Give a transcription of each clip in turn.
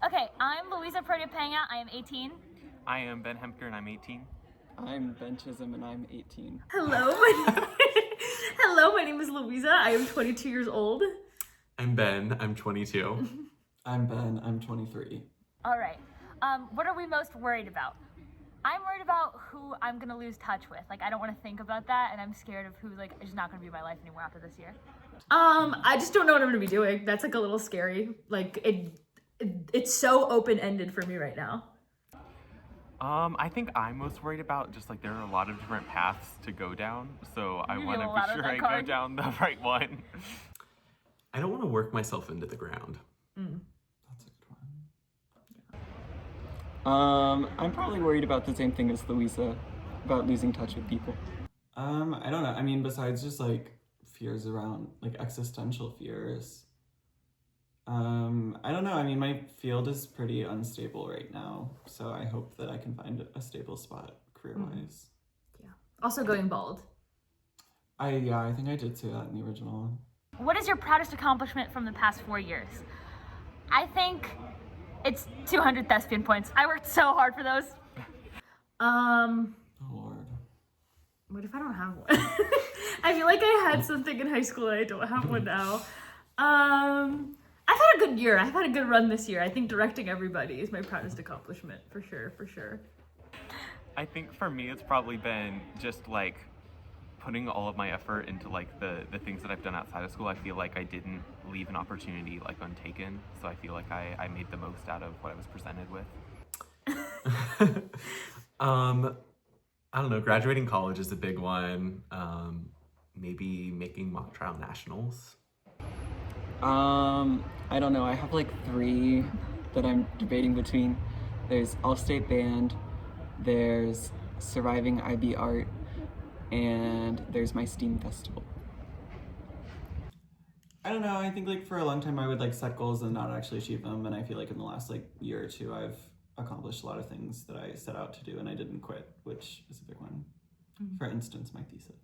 Okay, I'm Louisa Pena. I am 18. I am Ben Hemker and I'm 18. I'm Ben Chisholm and I'm 18. Hello, my name is Louisa. I am 22 years old. I'm Ben. I'm 22. I'm Ben. I'm 23. All right. What are we most worried about? I'm worried about who I'm gonna lose touch with. Like, I don't want to think about that, and I'm scared of who is not gonna be my life anymore after this year. I just don't know what I'm gonna be doing. That's like a little scary. Like it's so open-ended for me right now. I think I'm most worried about just like there are a lot of different paths to go down, so I want to be sure I go down the right one. I don't want to work myself into the ground. That's a good one. I'm probably worried about the same thing as Louisa, about losing touch with people. I don't know. I mean, besides just like fears around like existential fears. I don't know. I mean, my field is pretty unstable right now, so I hope that I can find a stable spot career-wise. Yeah. Also going bald. I think I did say that in the original one. What is your proudest accomplishment from the past 4 years? I think it's 200 thespian points. I worked so hard for those. Oh Lord. What if I don't have one? I feel like I had something in high school and I don't have one now. I've had a good year. I've had a good run this year. I think directing everybody is my proudest accomplishment, for sure. I think for me it's probably been just like putting all of my effort into like the things that I've done outside of school. I feel like I didn't leave an opportunity like untaken, so I feel like I made the most out of what I was presented with. I don't know, graduating college is a big one. Maybe making mock trial nationals. I don't know. I have like 3 that I'm debating between. There's All-State Band, there's Surviving IB Art, and there's my STEAM Festival. I don't know. I think like for a long time I would like set goals and not actually achieve them, and I feel like in the last like year or two I've accomplished a lot of things that I set out to do and I didn't quit, which is a big one. For instance, my thesis.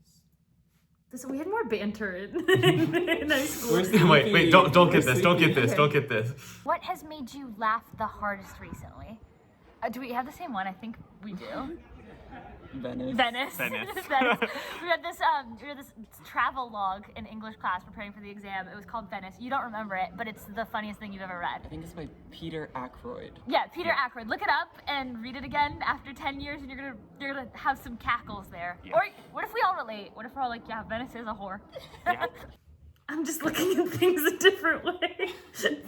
So we had more banter in high school. Wait, don't get this. What has made you laugh the hardest recently? Do we have the same one? I think we do. Venice. Venice. We had this travel log in English class preparing for the exam. It was called Venice. You don't remember it, but it's the funniest thing you've ever read. I think it's by Peter Ackroyd. Yeah, Peter Ackroyd. Look it up and read it again after 10 years, and you're gonna have some cackles there. Yeah. Or what if we all relate? What if we're all like, yeah, Venice is a whore. Yeah. I'm just looking at things a different way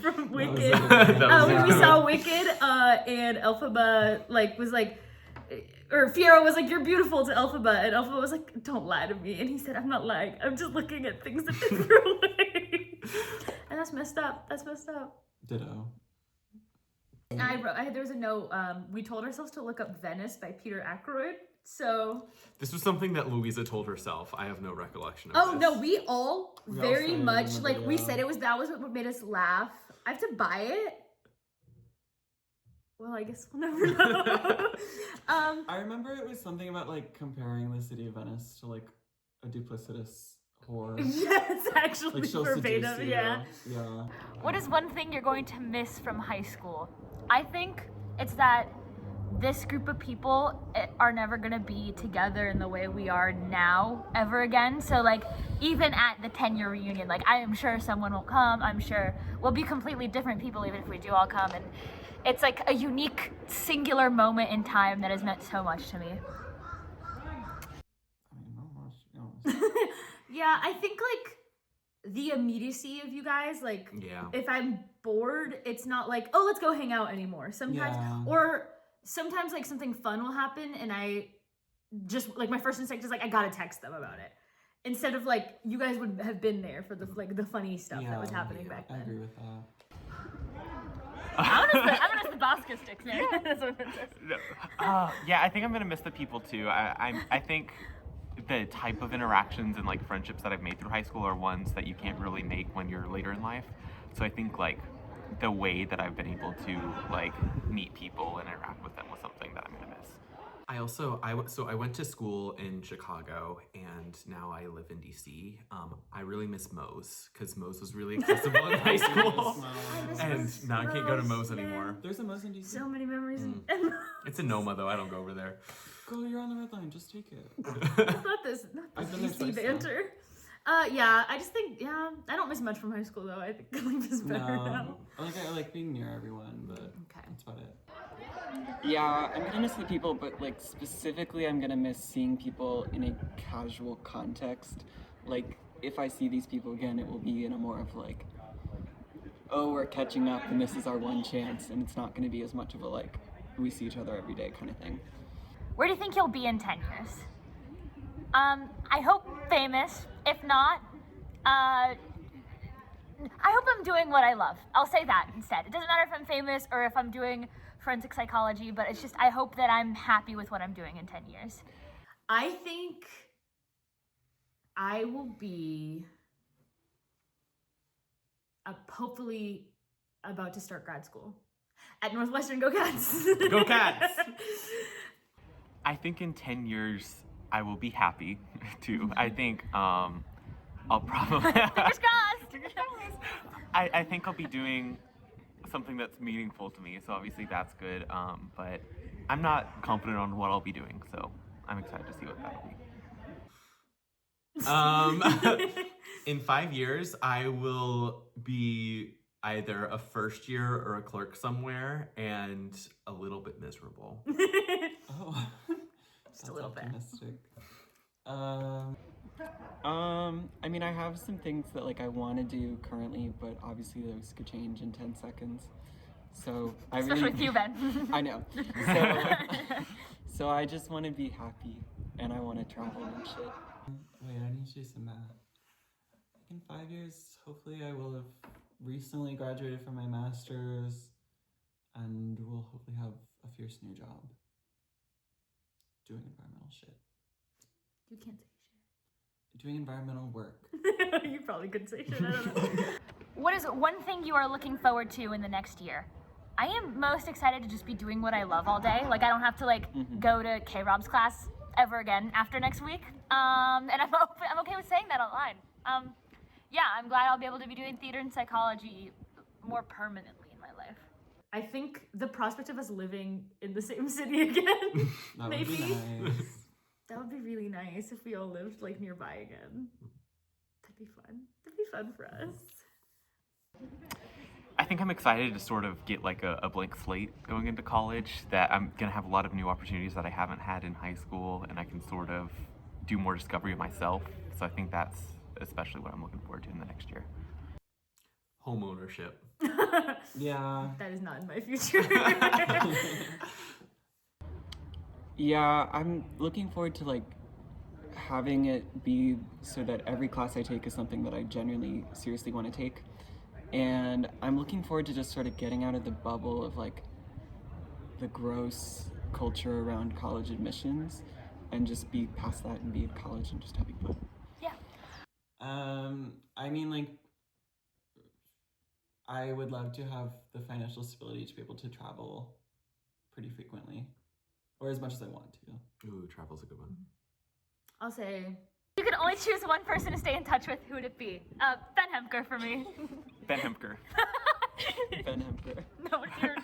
from Wicked. When we saw Wicked, and Elphaba was like, or Fiero was like, "You're beautiful" to Elphaba, and Elphaba was like, "Don't lie to me," and he said, "I'm not lying. I'm just looking at things a different way," and that's messed up. Ditto. And there was a note. We told ourselves to look up Venice by Peter Ackroyd. So this was something that Louisa told herself. I have no recollection of this. No, we all very much remember, we said that was what made us laugh. I have to buy it. Well, I guess we'll never know. I remember it was something about like comparing the city of Venice to like a duplicitous whore. Yes, actually Like she'll verbatim. seduce you. Yeah. What is one thing you're going to miss from high school? I think it's that this group of people are never going to be together in the way we are now ever again. So like even at the 10-year reunion, like I am sure someone will come. I'm sure we'll be completely different people even if we do all come. And it's like a unique, singular moment in time that has meant so much to me. Yeah, I think like the immediacy of you guys, like if I'm bored, it's not like, oh, let's go hang out anymore. Sometimes, or sometimes like something fun will happen and I just like my first instinct is like I gotta text them about it. Instead of like you guys would have been there for the funny stuff that was happening back then. I agree with that. I'm gonna the basket sticks, man. That's what it says. Yeah, I think I'm gonna miss the people too. I think the type of interactions and like friendships that I've made through high school are ones that you can't really make when you're later in life. So I think like the way that I've been able to like meet people and interact with them was something that I'm gonna miss. I went to school in Chicago and now I live in DC. I really miss Moe's because Moe's was really accessible in high school. And now I can't go to Moe's anymore. There's a Moe's in DC. So many memories. It's in Noma though, I don't go over there. Girl, you're on the red line, just take it. not this I've been there DC twice now. banter. Yeah, I just think, I don't miss much from high school though. I think life is better now. I like being near everyone, but Okay. that's about it. Yeah, I'm gonna miss the people, but like specifically, I'm gonna miss seeing people in a casual context. Like, if I see these people again, it will be in a more of like, oh, we're catching up and this is our one chance, and it's not gonna be as much of a like, we see each other every day kind of thing. Where do you think you'll be in 10 years? I hope famous. If not, I hope I'm doing what I love. I'll say that instead. It doesn't matter if I'm famous or if I'm doing forensic psychology, but it's just I hope that I'm happy with what I'm doing in 10 years. I think I will be hopefully about to start grad school at Northwestern. Go Cats! Go Cats! I think in 10 years, I will be happy too. I think I'll probably. Fingers crossed! I think I'll be doing something that's meaningful to me, so obviously that's good. But I'm not confident on what I'll be doing, so I'm excited to see what that'll be. In 5 years, I will be either a first year or a clerk somewhere and a little bit miserable. Oh, Just a little bit. optimistic. I mean, I have some things that like I want to do currently, but obviously those could change in 10 seconds. So I Especially really, with you, Ben. I know. So I just want to be happy, and I want to travel and shit. Wait, I need to do some math. I think in 5 years, hopefully I will have recently graduated from my master's and will hopefully have a fierce new job doing environmental shit. You can't say Doing environmental work. shit. You probably could say shit. I don't know. What is one thing you are looking forward to in the next year? I am most excited to just be doing what I love all day. Like I don't have to go to K-Rob's class ever again after next week. And I'm okay with saying that online. Yeah, I'm glad I'll be able to be doing theater and psychology more permanently in my life. I think the prospect of us living in the same city again, That maybe. would be nice. That would be really nice if we all lived like nearby again. That'd be fun. That'd be fun for us. I think I'm excited to sort of get like a blank slate going into college, that I'm gonna have a lot of new opportunities that I haven't had in high school, and I can sort of do more discovery of myself. So I think that's especially what I'm looking forward to in the next year. Home ownership. Yeah. That is not in my future. Yeah, I'm looking forward to like having it be so that every class I take is something that I genuinely seriously want to take. And I'm looking forward to just sort of getting out of the bubble of like the gross culture around college admissions and just be past that and be at college and just having fun. Yeah. I mean, like, I would love to have the financial stability to be able to travel pretty frequently, or as much as I want to. Ooh, travel's a good one. I'll say You could only choose one person to stay in touch with. Who would it be? Ben Hemker for me. Ben Hemker. Ben Hemker. No, you're,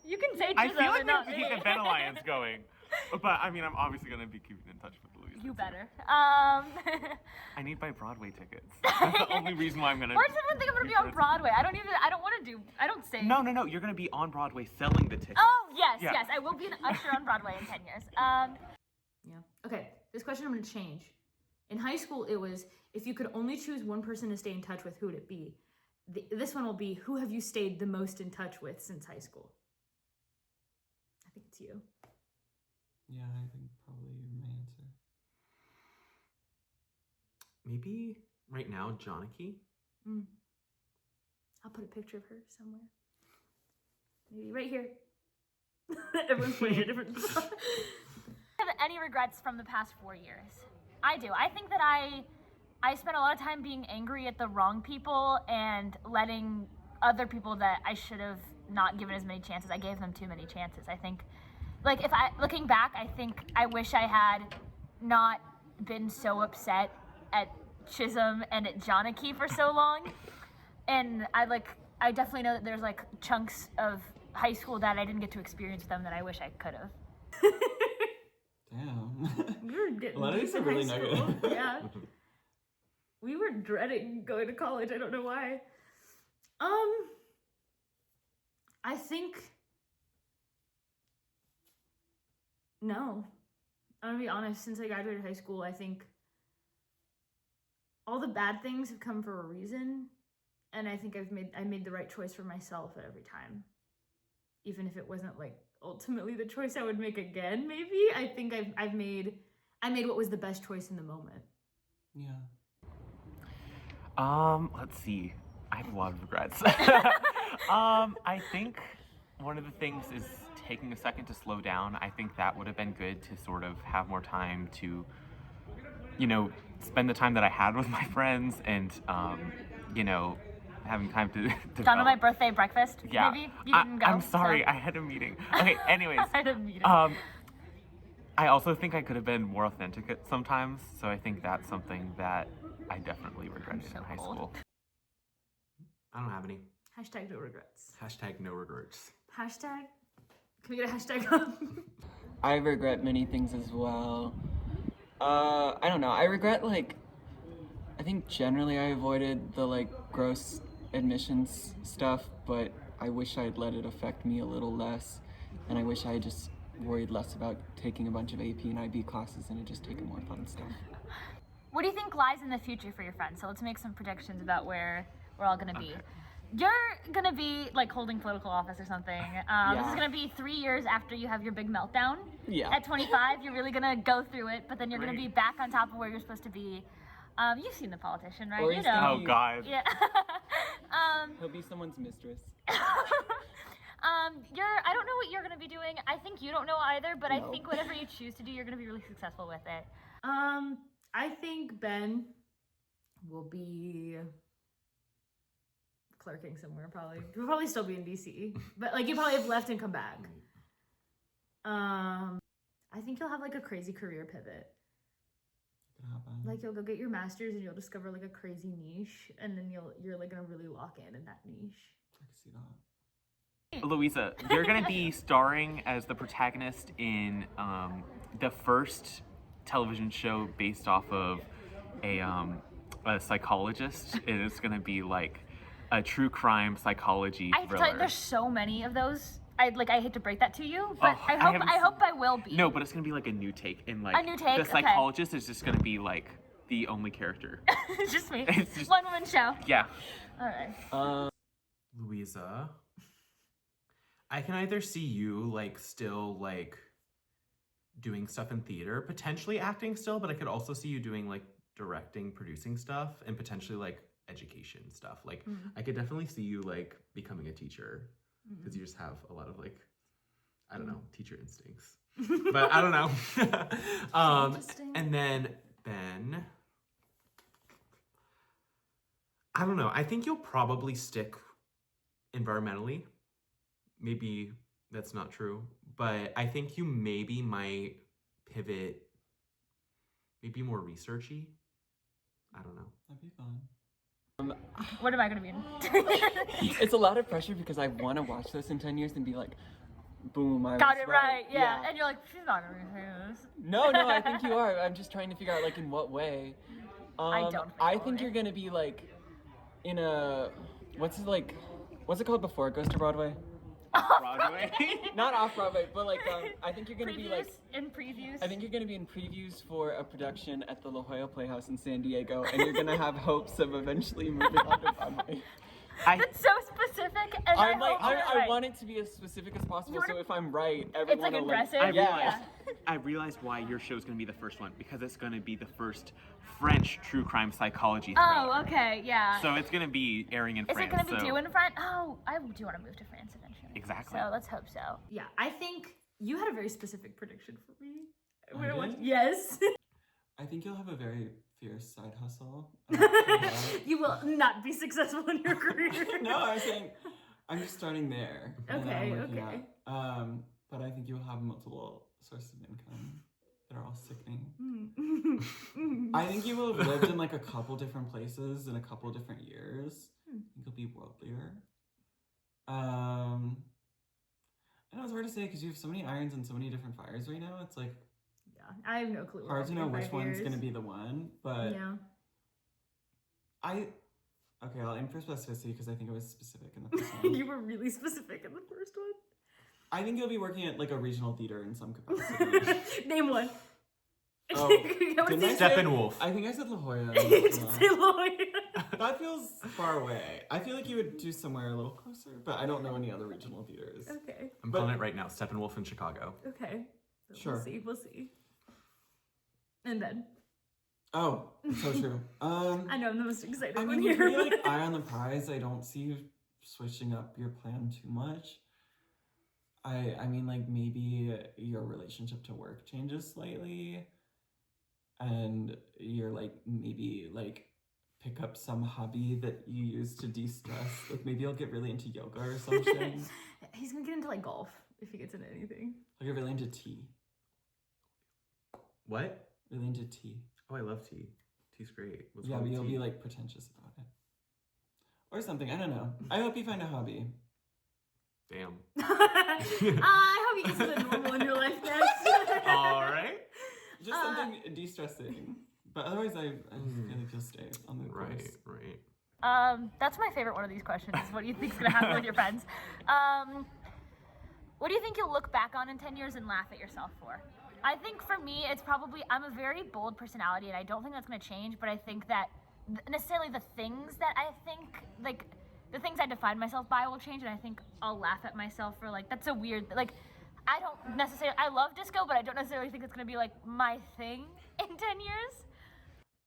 you can say I choose feel them like and not we me. keep the Ben Alliance going. But I mean, I'm obviously gonna be keeping in touch with Louise. You better. I need my Broadway tickets. That's the only reason why I'm gonna. Why does everyone think I'm gonna be on Broadway? I don't want to do. I don't sing. No, you're gonna be on Broadway selling the tickets. Oh yes, Yeah. yes. I will be an usher on Broadway in 10 years. yeah. Okay, this question I'm gonna change. In high school, it was if you could only choose one person to stay in touch with, who would it be? This one will be who have you stayed the most in touch with since high school? I think it's you. Yeah, I think probably my answer. Maybe right now, Joniki. I'll put a picture of her somewhere. Maybe right here. Everyone's pointing at different spot. Have any regrets from the past 4 years? I do. I think that I spent a lot of time being angry at the wrong people and letting other people that I should have not given as many chances. I gave them too many chances. I think, like, looking back, I think I wish I had not been so upset at Chisholm and at Jonike for so long. And I definitely know that there's like chunks of high school that I didn't get to experience with them that I wish I could have. Damn. We were getting A lot of these are really negative. Yeah. We were dreading going to college. I don't know why. I think no. I'm gonna be honest, since I graduated high school, I think all the bad things have come for a reason, and I think I made the right choice for myself at every time. Even if it wasn't like ultimately the choice I would make again, maybe. I think I made what was the best choice in the moment. Yeah. Let's see. I have a lot of regrets. I think one of the things is taking a second to slow down. I think that would have been good to sort of have more time to, you know, spend the time that I had with my friends and, you know, having time to Gone on my birthday breakfast? Yeah. Maybe? You didn't go? I'm sorry, so. I had a meeting. Okay, anyways. I had a meeting. I also think I could have been more authentic at sometimes, so I think that's something that I definitely regretted in high school. I don't have any. Hashtag no regrets. Hashtag no regrets. Hashtag? Can we get a hashtag up? I regret many things as well. I don't know. I regret, like, I think generally I avoided the, like, gross admissions stuff, but I wish I'd let it affect me a little less, and I wish I had just worried less about taking a bunch of AP and IB classes and had just taken more fun stuff. What do you think lies in the future for your friends? So let's make some predictions about where we're all gonna be. You're gonna be like holding political office or something. This is gonna be 3 years after you have your big meltdown. Yeah. At 25, you're really gonna go through it, but then you're gonna be back on top of where you're supposed to be. You've seen The Politician, right? Or You he's know. gonna Oh God. Yeah. He'll be someone's mistress. I don't know what you're gonna be doing. I think you don't know either, but I No. think whatever you choose to do, you're gonna be really successful with it. I think Ben will be clerking somewhere probably. He'll probably still be in DC. But like he'll probably have left and come back. I think you'll have like a crazy career pivot. It could happen. Like you'll go get your master's and you'll discover like a crazy niche and then you're like gonna really lock in that niche. I can see that. Louisa, you're gonna be starring as the protagonist in the first television show based off of a psychologist. It is gonna be like a true crime psychology I have to thriller. tell you, there's so many of those. I hate to break that to you, but Oh, I hope I will be. No, but it's gonna be like a new take, and like A new take? the Okay. psychologist is just gonna be like the only character. It's just me. It's just- One woman show. Yeah. All right. Louisa, I can either see you like still like doing stuff in theater, potentially acting still, but I could also see you doing like directing, producing stuff, and potentially like education stuff. Like I could definitely see you like becoming a teacher because you just have a lot of like, I don't know, teacher instincts. But I don't know. Interesting. And then Ben, I don't know. I think you'll probably stick environmentally. Maybe that's not true, but I think you maybe might pivot, maybe more researchy. I don't know. That'd be fun. What am I gonna be in? It's a lot of pressure because I want to watch this in 10 years and be like, boom, I Got was it right. Yeah. And you're like, she's not gonna be saying this. No, I think you are. I'm just trying to figure out like in what way. I don't think I that think way. you're gonna be like in a what's it called before it goes to Broadway? Broadway. Not off Broadway, but like I think you're gonna be like previews. I think you're gonna be in previews for a production at the La Jolla Playhouse in San Diego, and you're gonna have hopes of eventually moving on to Broadway. That's so specific, and I'm like, I hope you're I right. want it to be as specific as possible, You wanna- so if I'm right, everyone like will aggressive? like, yeah. I realized why your show is going to be the first one, because it's going to be the first French true crime psychology thriller. Oh, okay, yeah. So it's going to be airing in Is France. it going to be so- due in France? Oh, I do want to move to France eventually. Exactly. So let's hope so. Yeah, I think you had a very specific prediction for me. I did? Yes. I think you'll have a very fierce side hustle. You will not be successful in your career. No, I'm saying I'm just starting there. And then Okay, I'm working okay. out. But I think you will have multiple sources of income that are all sickening. I think you will have lived in like a couple different places in a couple different years. I think you'll be worldlier. I know it's hard to say because you have so many irons and so many different fires right now. It's like I have no clue. hard to know which 5 one's years. gonna be the one, but Yeah. Okay, I'll aim for specificity because I think it was specific in the first one. You were really specific in the first one. I think you'll be working at like a regional theater in some capacity. Name one. Oh, Didn't didn't I say- Steppenwolf. I think I said La Jolla. Say Lloyd. That feels far away. I feel like you would do somewhere a little closer, but I don't know any other regional theaters. Okay. I'm calling it right now. Steppenwolf in Chicago. Okay. Sure. We'll see. And then Oh, so true. I know I'm the most excited I one mean, here. you're like eye on the prize. I don't see you switching up your plan too much. I mean, like maybe your relationship to work changes slightly, and you're like maybe like pick up some hobby that you use to de-stress. Like maybe you'll get really into yoga or something. He's gonna get into like golf if he gets into anything. Like you're really into tea. What? Really into tea. Oh, I love tea. Tea's great. What's Yeah, wrong but with you'll tea? be like pretentious about it. Or something. I don't know. I hope you find a hobby. Damn. I hope you get something normal in your life next. All right. Just something de-stressing. But otherwise, I feel like you'll stay on the course. Right. That's my favorite one of these questions. What do you think's gonna happen with your friends? What do you think you'll look back on in 10 years and laugh at yourself for? I think for me, it's probably, I'm a very bold personality and I don't think that's gonna change, but I think that necessarily the things that I think, like, the things I define myself by will change, and I think I'll laugh at myself for, like, that's a weird, like, I don't necessarily, I love disco, but I don't necessarily think it's gonna be, like, my thing in 10 years.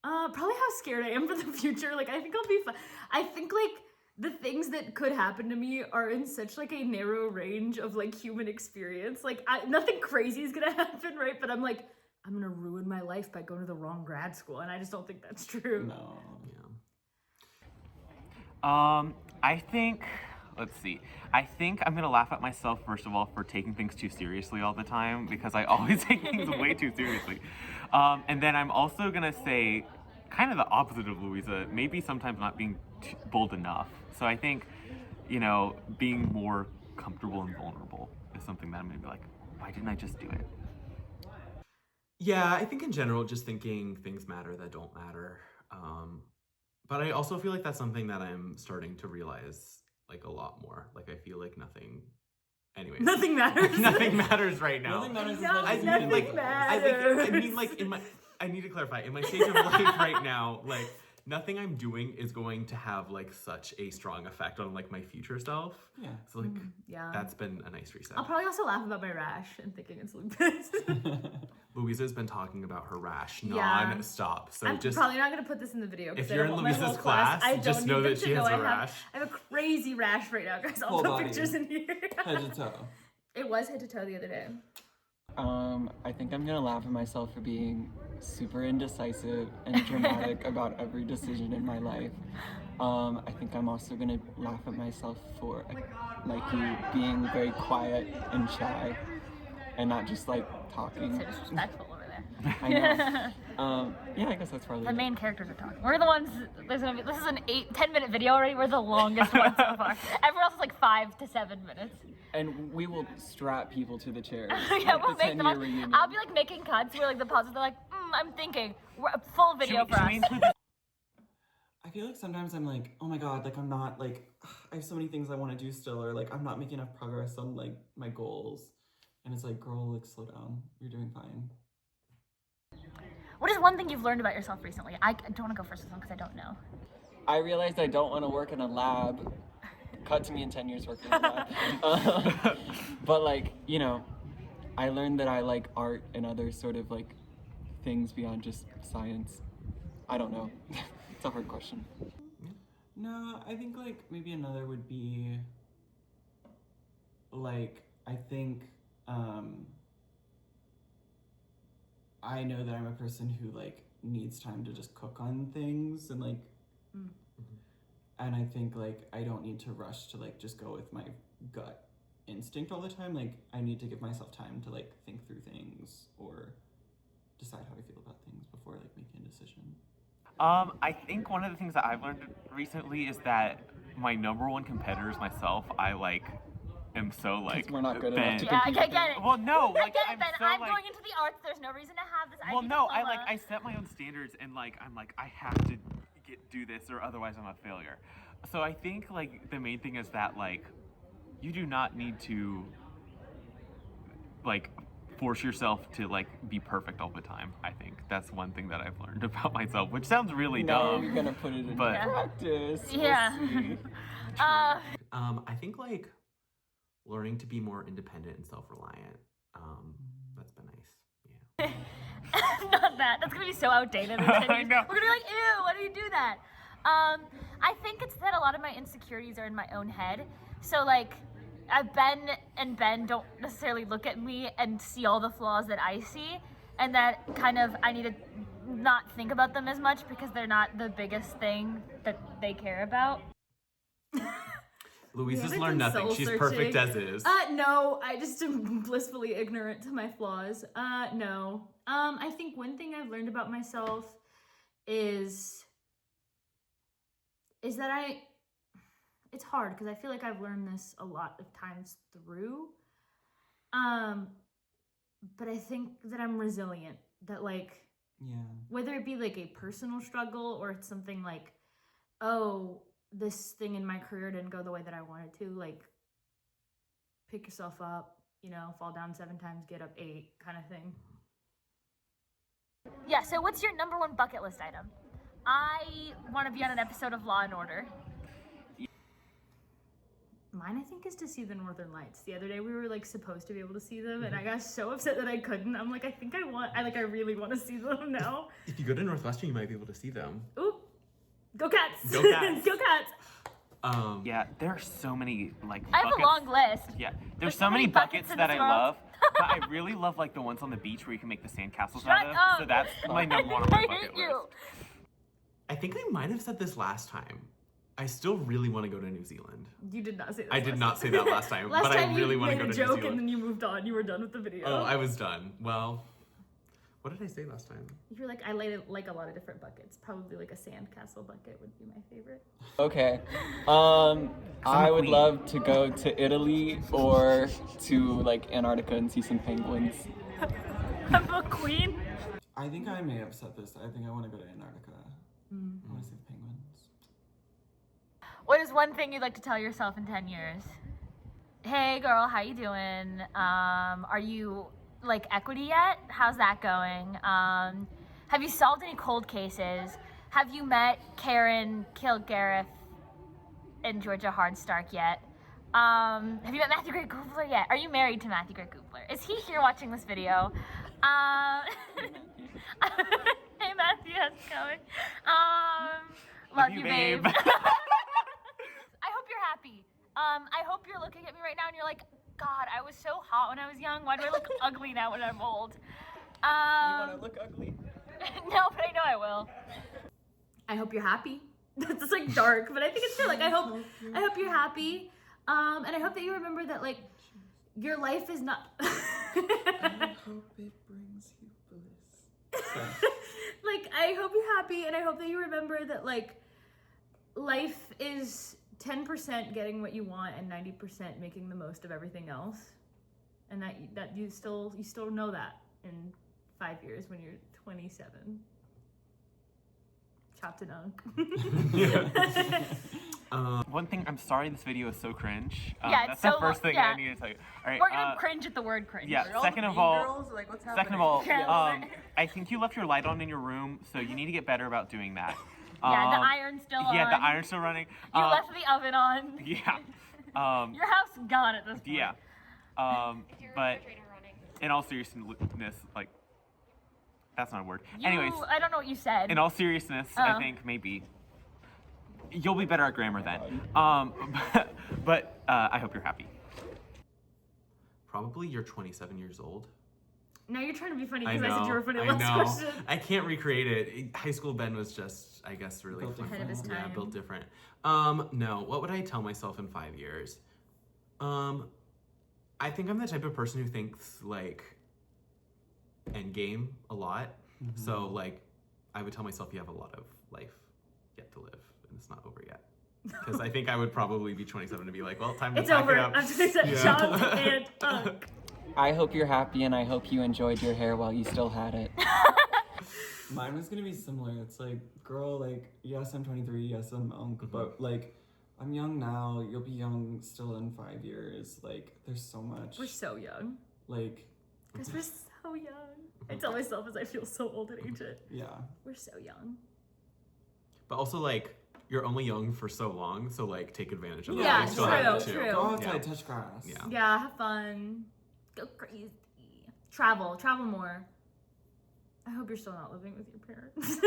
Probably how scared I am for the future. Like, I think I'll be fine. I think, like, the things that could happen to me are in such, like, a narrow range of, like, human experience. Like, nothing crazy is gonna happen, right? But I'm like, I'm gonna ruin my life by going to the wrong grad school, and I just don't think that's true. No. I think, let's see. I think I'm gonna laugh at myself first of all for taking things too seriously all the time because I always take things way too seriously. And then I'm also gonna say kind of the opposite of Louisa, maybe sometimes not being bold enough. So I think, you know, being more comfortable and vulnerable is something that I'm gonna be like, why didn't I just do it? Yeah, I think in general, just thinking things matter that don't matter. But I also feel like that's something that I'm starting to realize like a lot more. Like I feel like nothing. Anyways, Nothing matters. nothing matters right now. Nothing matters. No, as much as nothing you think. matters. I mean, like I need to clarify. In my stage of life right now, like nothing I'm doing is going to have like such a strong effect on like my future self. Yeah. So like Yeah. that's been a nice reset. I'll probably also laugh about my rash and thinking it's lupus. Louisa's been talking about her rash Yeah. non-stop. So I'm just probably not gonna put this in the video. 'Cause if I you're don't in want my Louisa's whole class, I just don't know need them that to she has know a rash. I have a crazy rash right now, guys. I'll Whole put body. pictures in here. Head to toe. It was head to toe the other day. I think I'm gonna laugh at myself for being super indecisive and dramatic about every decision in my life. I think I'm also gonna laugh at myself for, like you, being very quiet and shy and not just like talking. So disrespectful over there. I know. Yeah, I guess that's probably The it. main characters are talking. We're the ones. This is an 10 minute video already. We're the longest one so far. Everyone else is like 5 to 7 minutes. And we will strap people to the chairs. Yeah, like we'll the make them. 10-year reunion. I'll be like making cuts where like the pauses. They're like, I'm thinking. We're a full video for us. I feel like sometimes I'm like, oh my god, like I'm not like, I have so many things I want to do still, or like I'm not making enough progress on like my goals. And it's like, girl, like slow down. You're doing fine. What is one thing you've learned about yourself recently? I don't want to go first with this one because I don't know. I realized I don't want to work in a lab. Cut to me in 10 years working in a lab. But like, you know, I learned that I like art and other sort of like things beyond just science. I don't know. It's a hard question. No, I think like maybe another would be like, I think I know that I'm a person who like needs time to just cook on things and like And I think like I don't need to rush to like just go with my gut instinct all the time. Like I need to give myself time to like think through things or decide how I feel about things before like making a decision. I think one of the things that I've learned recently is that my number one competitor is myself. I like am so like We're not good enough to Yeah, I compete with get it. Well, no, I like get it, I'm Ben. so I'm like. going into the arts. There's no reason to have this. Well, IB no, diploma. I set my own standards and like I'm like I have to do this or otherwise I'm a failure. So I think like the main thing is that like you do not need to like force yourself to like be perfect all the time. I think that's one thing that I've learned about myself, which sounds really Now dumb. you're gonna put it into but- practice. We'll Yeah. see. I think like learning to be more independent and self-reliant. That's been nice. Yeah. Not that. That's gonna be so outdated. I know. We're gonna be like, ew, why do you do that? I think it's that a lot of my insecurities are in my own head. So like, Ben and Ben don't necessarily look at me and see all the flaws that I see, and that kind of I need to not think about them as much because they're not the biggest thing that they care about. Louisa's Yeah, learned nothing. soul She's searching. perfect as is. No, I just am blissfully ignorant to my flaws. No. I think one thing I've learned about myself is that it's hard because I feel like I've learned this a lot of times through. But I think that I'm resilient, that like, Yeah. whether it be like a personal struggle or it's something like, oh, this thing in my career didn't go the way that I wanted to, like, pick yourself up, fall down 7 times, get up 8 kind of thing. Yeah, so what's your number one bucket list item? I want to be on an episode of Law and Order. Mine, I think, is to see the Northern Lights. The other day we were like supposed to be able to see them and I got so upset that I couldn't. I'm like, I really want to see them now. If you go to Northwestern, you might be able to see them. Ooh, go Cats! Go Cats! Go Cats! Yeah, there are so many like I have buckets. a long list. Yeah, there's There's so many buckets in that this I world. love, but I really love like the ones on the beach where you can make the sandcastles Shut out of. up. So that's my number one on my I bucket hate you. list. I think I might have said this last time. I still really want to go to New Zealand. You did not say that. I did not say that last time, Last but time I really you want to made go a to joke New and Zealand. then you moved on. You were done with the video. Oh, I was done. Well, what did I say last time? You're like, I like a lot of different buckets. Probably like a sandcastle bucket would be my favorite. Okay. I would queen. love to go to Italy or to like Antarctica and see some penguins. I'm a queen. I think I may have said this. I think I want to go to Antarctica. I want to see the penguins. What is one thing you'd like to tell yourself in 10 years? Hey girl, how you doing? Are you like equity yet? How's that going? Have you solved any cold cases? Have you met Karen Kilgariff and Georgia Hardstark yet? Have you met Matthew Gray Goobler yet? Are you married to Matthew Gray Goobler? Is he here watching this video? Hey Matthew, how's it going? Love you, babe. I hope you're happy. I hope you're looking at me right now and you're like, God, I was so hot when I was young. Why do I look ugly now when I'm old? You want to look ugly? No, but I know I will. I hope you're happy. That's like dark, but I think it's true. Like I hope you're happy. And I hope that you remember that like your life is not I hope it brings you bliss. like I hope you're happy and I hope that you remember that like life is 10% getting what you want and 90% making the most of everything else. And that you still know that in 5 years when you're 27. Chop to dunk. One thing, I'm sorry this video is so cringe. Yeah, it's that's so the first thing yeah. I need to tell you. All right. We're gonna cringe at the word cringe. Yeah. Second of all, I think you left your light on in your room, so you need to get better about doing that. Yeah, the iron's still on. Yeah, the iron's still running. You left the oven on. Yeah. Your house gone at this point. Yeah. But in all seriousness, like, that's not a word. Anyways, I don't know what you said. in all seriousness, I think maybe you'll be better at grammar then. But I hope you're happy. Probably you're 27 years old. Now you're trying to be funny I because I said you were funny last question. I can't recreate it. High school Ben was just, I guess, really Built fun. Ahead of his Yeah, time. built different. No. What would I tell myself in 5 years? I think I'm the type of person who thinks like endgame a lot. Mm-hmm. So like, I would tell myself you have a lot of life yet to live, and it's not over yet. Because I think I would probably be 27 to be like, well, time to It's pack over. it up. I'm just gonna Yeah. jump and unk. I hope you're happy and I hope you enjoyed your hair while you still had it. Mine was gonna be similar. It's like, girl, like, yes, I'm 23, yes, I'm unk, but like, I'm young now. You'll be young still in 5 years. Like, there's so much. We're so young. Like, Because we're so young. I tell myself as I feel so old and ancient. yeah. We're so young. But also like, you're only young for so long, so like, take advantage of that. Yeah, You still have it, true. too. Go outside, Yeah. touch grass. Yeah. Yeah, have fun. Go crazy. Travel more. I hope you're still not living with your parents.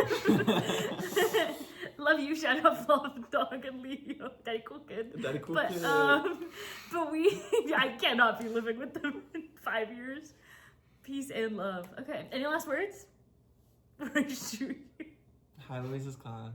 Love you, shout out Fluff, Dog, and Leo. Daddy cool kid. Daddy cool but, kid. But I cannot be living with them in 5 years. Peace and love. Okay, any last words? Hi, Louise's class.